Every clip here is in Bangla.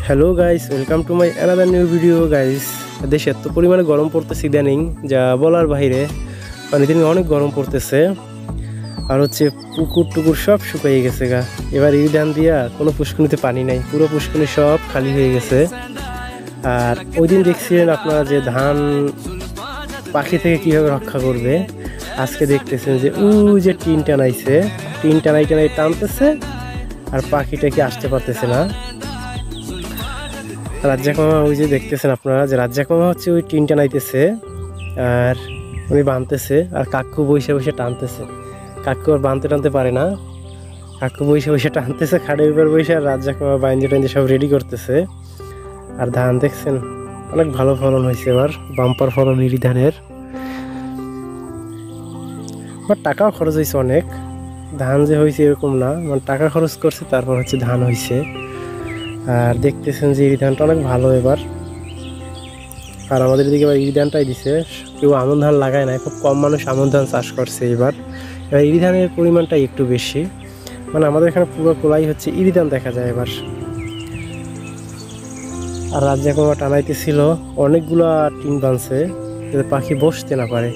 Hello guys, welcome to my another new video guys. দেশে এত পরিমাণে গরম পড়তেছে ইদানিং, যা বলার বাইরে। মানে ইদানিং অনেক গরম পড়তেছে, আর হচ্ছে পুকুর টুকুর সব শুকিয়ে গেছে গা। এবার এই ধান দিয়া কোনো পুষ্কুনিতে পানি নাই, পুরো পুষ্কুনি সব খালি হয়ে গেছে। আর ওই দিন দেখছিলেন আপনারা যে ধান পাখি থেকে কীভাবে রক্ষা করবে, আজকে দেখতেছেন যে যে টিন টানাইছে, টিন টানাই টানতেছে, আর পাখিটা কি আসতে পারতেছে না। রাজ্জাক মামা ওই যে দেখতেছেন আপনারা যে রাজ্জাক মামা হচ্ছে ওই টিন টানাইতেছে আর উনি বাঁধতেছে, আর কাকু বসে বসে টানতেছে। কাকু আর বাঁধতে টানতে পারে না, কাকু বসে বসে টানতেছে খাটের উপর বসে, আর রাজ্জাক মামা বাইন্দে টাইন্দে সব রেডি করতেছে। আর ধান দেখছেন অনেক ভালো ফলন হয়েছে, এবার বাম্পার ফলন ইরি ধানের। বাট টাকাও খরচ হয়েছে অনেক, ধান যে হয়েছে এরকম না, মানে টাকা খরচ করছে তারপর হচ্ছে ধান হয়েছে। আর দেখতেছেন যে ইরি ধানটা অনেক ভালো এবার। আর আমাদের এদিকে এবার ইরি ধানটাই দিছে, কেউ আমন ধান লাগায় না, খুব কম মানুষ আমন ধান চাষ করছে এবার। এবার ইরি ধানের পরিমাণটা একটু বেশি, মানে আমাদের এখানে পুরো কোলাই হচ্ছে ইরি ধান দেখা যায় এবার। আর রাজ্জাক মামা টানাইতেছিল, অনেকগুলা টিন বাঁধছে যাতে পাখি বসতে না পারে।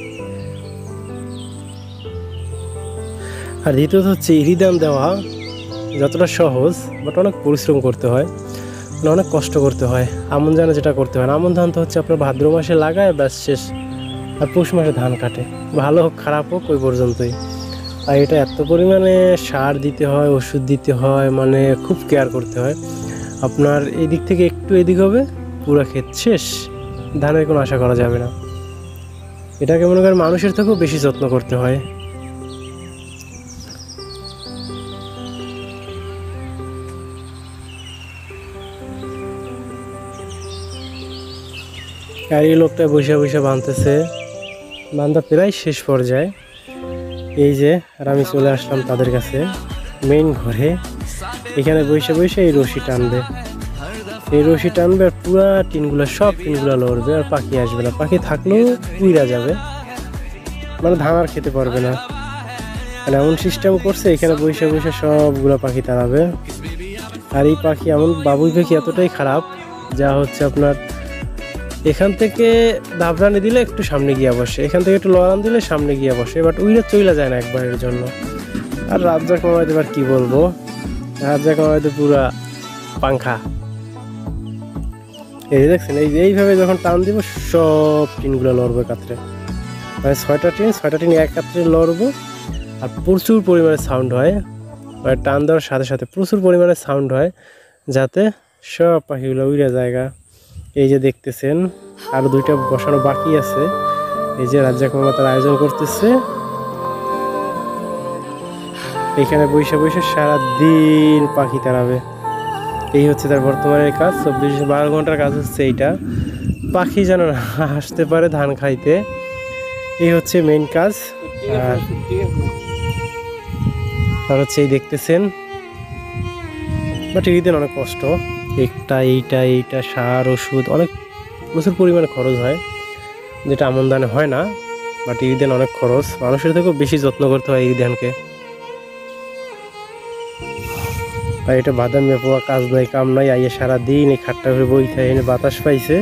আর দ্বিতীয়ত হচ্ছে ইরি ধান দেওয়া যতটা সহজ, বাট অনেক পরিশ্রম করতে হয়, মানে অনেক কষ্ট করতে হয়। আমন ধানে যেটা করতে হয় না, আমন ধান তো হচ্ছে আপনার ভাদ্র মাসে লাগায় ব্যাস শেষ, আর পৌষ মাসে ধান কাটে, ভালো হোক খারাপ হোক ওই পর্যন্তই। আর এটা এত পরিমাণে সার দিতে হয়, ওষুধ দিতে হয়, মানে খুব কেয়ার করতে হয়। আপনার এই দিক থেকে একটু এদিক হবে পুরো ক্ষেত শেষ, ধানের কোনো আশা করা যাবে না। এটাকে মনে করেন মানুষের থেকেও বেশি যত্ন করতে হয়। আর এই লোকটা বসে বসে বাঁধতেছে, বান্ধা প্রায় শেষ পর্যায়ে। এই যে আর আমি চলে আসলাম তাদের কাছে মেইন ঘরে। এখানে বসে বসে এই রশি টানবে, এই রশি টানবে, আর পুরা টিনগুলো সব টিনগুলো লড়বে, আর পাখি আসবে না। পাখি থাকলেও উইরা যাবে, মানে ধান আর খেতে পারবে না। মানে এমন সিস্টেম করছে, এখানে বসে বসে সবগুলো পাখি তাড়াবে। আর এই পাখি এমন বাবুই পাখি এতটাই খারাপ, যা হচ্ছে আপনার এখান থেকে দাবরানি দিলে একটু সামনে গিয়ে বসে, এখান থেকে একটু লড়ান দিলে সামনে গিয়ে বসে, বাট উইরা চইলা যায় না একবারের জন্য। আর রাজ্জাক মামা এবার কি বলবো, রাজ্জাক মামা পুরা পাংখা। এই দেখছেন এইভাবে যখন টান দিব সব টিনগুলো লড়বে কাতরে, মানে ছয়টা টিন এক কাতরে লড়বো। আর প্রচুর পরিমাণে সাউন্ড হয়, মানে টান দেওয়ার সাথে সাথে প্রচুর পরিমাণে সাউন্ড হয়, যাতে সব পাখিগুলো উড়ে জায়গা। এই যে দেখতেছেন আরো দুইটা বসানো বাকি আছে, এই যে রাজ্জাক মামা তার আয়োজন করতেছে। এখানে বসে বসে সারাদিন পাখি তাড়াবে, এই হচ্ছে তার বর্তমানের কাজ। 12 ঘন্টার কাজ হচ্ছে এইটা, পাখি যেন আসতে পারে ধান খাইতে, এই হচ্ছে মেইন কাজ। আর হচ্ছে এই দেখতেছেন, বাট এই দিন অনেক কষ্ট, এইটা সার ওষুধ অনেক প্রচুর পরিমাণে খরচ হয়, যেটা আমন ধানে হয় না। বাট এই দিন অনেক খরচ, মানুষের থেকেও বেশি যত্ন করতে হয় এই ধানকে। আর এটা বাদাম মেপোয়া কাজ নাই কাম নাই, আইয়ে সারাদিন এই খাটটা করে বইতে এনে বাতাস পাইছে,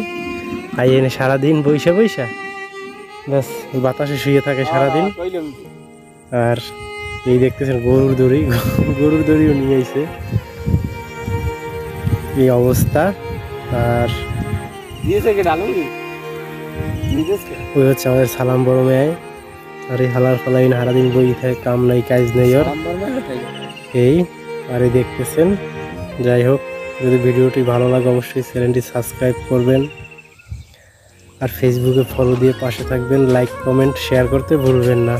আইয়ে এনে সারাদিন বইসা ব্যাস বাতাসে শুয়ে থাকে সারাদিন। আর এই দেখতেছেন গরুর দড়িও নিয়ে আইছে, এই অবস্থা। আর ওই হচ্ছে আমাদের সালাম বড় মেয়ে, আর এই হালার ফালাই সারাদিন বই থাকে, কাম নাই কাজ নেই ওর। এই আর এই দেখতেছেন। যাই হোক, যদি ভিডিওটি ভালো লাগে অবশ্যই চ্যানেলটি সাবস্ক্রাইব করবেন, আর ফেসবুকে ফলো দিয়ে পাশে থাকবেন, লাইক কমেন্ট শেয়ার করতে ভুলবেন না।